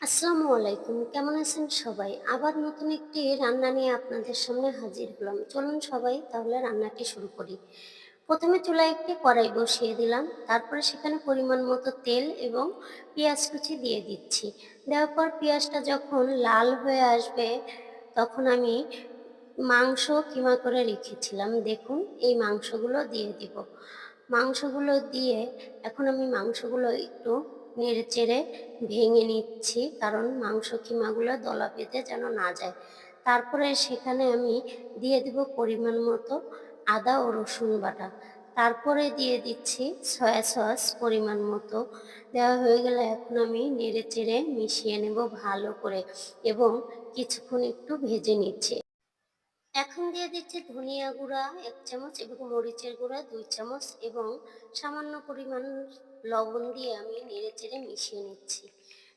আসসালামু আলাইকুম, কেমন আছেন সবাই? আবার নতুন একটি রান্না নিয়ে আপনাদের সামনে হাজির হলাম। চলুন সবাই তাহলে রান্নাটি শুরু করি। প্রথমে চুলায় একটি কড়াই বসিয়ে দিলাম, তারপরে সেখানে পরিমাণ মতো তেল এবং পেঁয়াজ কুচি দিয়ে দিচ্ছি। দেওয়ার পর পেঁয়াজটা যখন লাল হয়ে আসবে, তখন আমি মাংস কিমা করে রেখেছিলাম, দেখুন এই মাংসগুলো দিয়ে দিব। মাংসগুলো দিয়ে এখন আমি মাংসগুলো একটু নেড়েচেড়ে ভেঙে নিচ্ছি, কারণ মাংস কিমাগুলো দলা পেতে যেন না যায়। তারপরে সেখানে আমি দিয়ে দিব পরিমাণ মতো আদা ও রসুন বাটা। তারপরে দিয়ে দিচ্ছি সয়া সস পরিমাণ মতো। দেওয়া হয়ে গেলে এখন আমি নেড়েচেড়ে মিশিয়ে নেব ভালো করে এবং কিছুক্ষণ একটু ভেজে নিচ্ছি। এখন দিয়ে দিচ্ছি ধনিয়া গুঁড়া ১ চামচ এবং মরিচের গুঁড়া ২ চামচ এবং সামান্য পরিমাণ লবণ দিয়ে আমি নেড়েচেড়ে মিশিয়ে নিচ্ছি।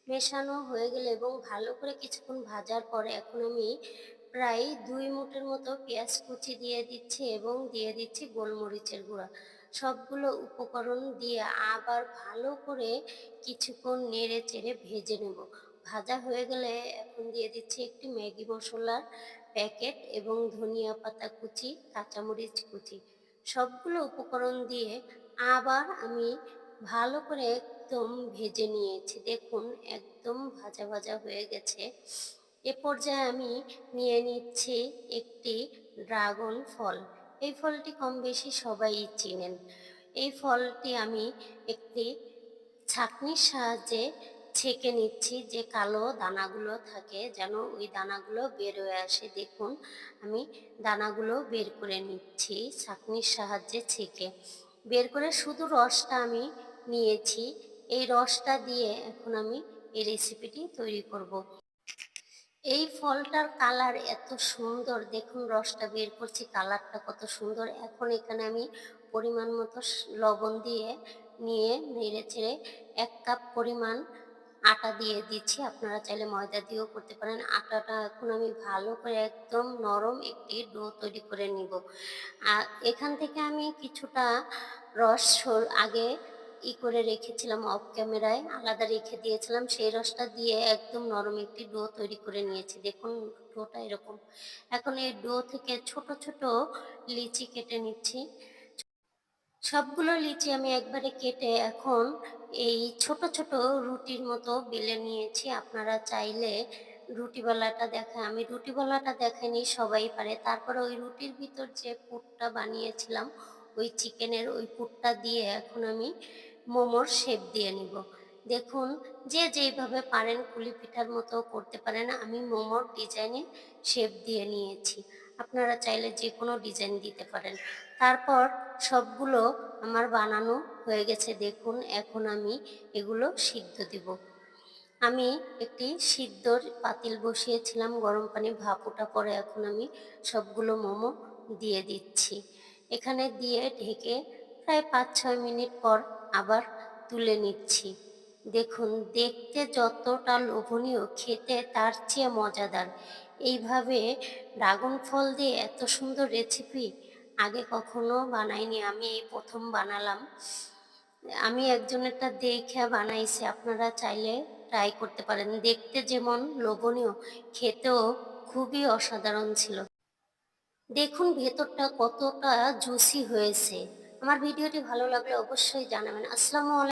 মেশানো হয়ে গেলে এবং ভালো করে কিছুক্ষণ ভাজার পরে এখন আমি প্রায় ২ মুঠের মতো পেঁয়াজ কুচি দিয়ে দিচ্ছি এবং দিয়ে দিচ্ছি গোলমরিচের গুঁড়া। সবগুলো উপকরণ দিয়ে আবার ভালো করে কিছুক্ষণ নেড়েচেড়ে ভেজে নেব। ভাজা হয়ে গেলে এখন দিয়ে দিচ্ছি একটি ম্যাগি মসলার প্যাকেট এবং ধনিয়া পাতা কুচি, কাঁচামরিচ কুচি। সবগুলো উপকরণ দিয়ে আবার আমি ভালো করে একদম ভেজে নিয়েছি। দেখুন একদম ভাজা ভাজা হয়ে গেছে। এ পর্যায়ে আমি নিয়ে নিচ্ছি একটি ড্রাগন ফল। এই ফলটি কম বেশি সবাই চিনেন। এই ফলটি আমি একটি ছাঁকনির সাহায্যে ছেঁকে নিচ্ছি, যে কালো দানাগুলো থাকে যেন ওই দানাগুলো বের হয়ে আসে। দেখুন আমি দানাগুলো বের করে নিচ্ছি ছাঁকনির সাহায্যে ছেঁকে। বের করে শুধু রসটা আমি নিয়েছি। এই রসটা দিয়ে এখন আমি এই রেসিপিটি তৈরি করব। এই ফলটার কালার এত সুন্দর, দেখুন রসটা বের করছি, কালারটা কত সুন্দর। এখন এখানে আমি পরিমাণ মতো লবণ দিয়ে নিয়ে নেড়ে চেড়ে ১ কাপ পরিমাণ আটা দিয়ে দিচ্ছি। আপনারা চাইলে ময়দা দিয়েও করতে পারেন। আটাটা এখন আমি ভালো করে একদম নরম একটি ডো তৈরি করে নিব। এখান থেকে আমি কিছুটা রস আগে করে রেখেছিলাম, অফ ক্যামেরায় আলাদা রেখে দিয়েছিলাম। সেই রসটা দিয়ে একদম নরম একটি ডো তৈরি করে নিয়েছি। দেখুন ডোটা এরকম। এখন এই ডো থেকে ছোট ছোট লিচি কেটে নিচ্ছি। সবগুলো লিচি আমি একবারে কেটে এখন এই ছোট ছোট রুটির মতো বেলে নিয়েছি। আপনারা চাইলে রুটি বেলাটা আমি রুটি বেলাটা দেখাইনি, সবাই পারে। তারপরে ওই রুটির ভিতর যে পুরটা বানিয়েছিলাম, ওই চিকেনের ওই পুরটা দিয়ে এখন আমি মোমোর শেপ দিয়ে নিব। দেখুন যে যেইভাবে পারেন কুলি পিঠার মতো করতে পারেন। আমি মোমোর ডিজাইনে শেপ দিয়ে নিয়েছি। আপনারা চাইলে যে কোনো ডিজাইন দিতে পারেন। তারপর সবগুলো আমার বানানো হয়ে গেছে, দেখুন এখন আমি এগুলো সিদ্ধ দিব। আমি একটি সিদ্ধর পাতিল বসিয়েছিলাম, গরম পানি ভাপ ওঠা পরে এখন আমি সবগুলো মোমো দিয়ে দিচ্ছি। এখানে দিয়ে ঢেকে প্রায় ৫-৬ মিনিট পর আবার তুলে নিচ্ছি। দেখুন দেখতে যতটা লোভনীয়, খেতে তার চেয়ে মজাদার। এইভাবে ড্রাগন ফল দিয়ে এত সুন্দর রেসিপি আগে কখনো বানাইনি, আমি এই প্রথম বানালাম। আমি একজনেরটা দেখে বানাইছি, আপনারা চাইলে ট্রাই করতে পারেন। দেখতে যেমন লোভনীয়, খেতেও খুবই অসাধারণ ছিল। দেখুন ভেতরটা কতটা জুসি হয়েছে। আমার ভিডিওটি ভালো লাগলে অবশ্যই জানাবেন। আসসালামু আলাইকুম।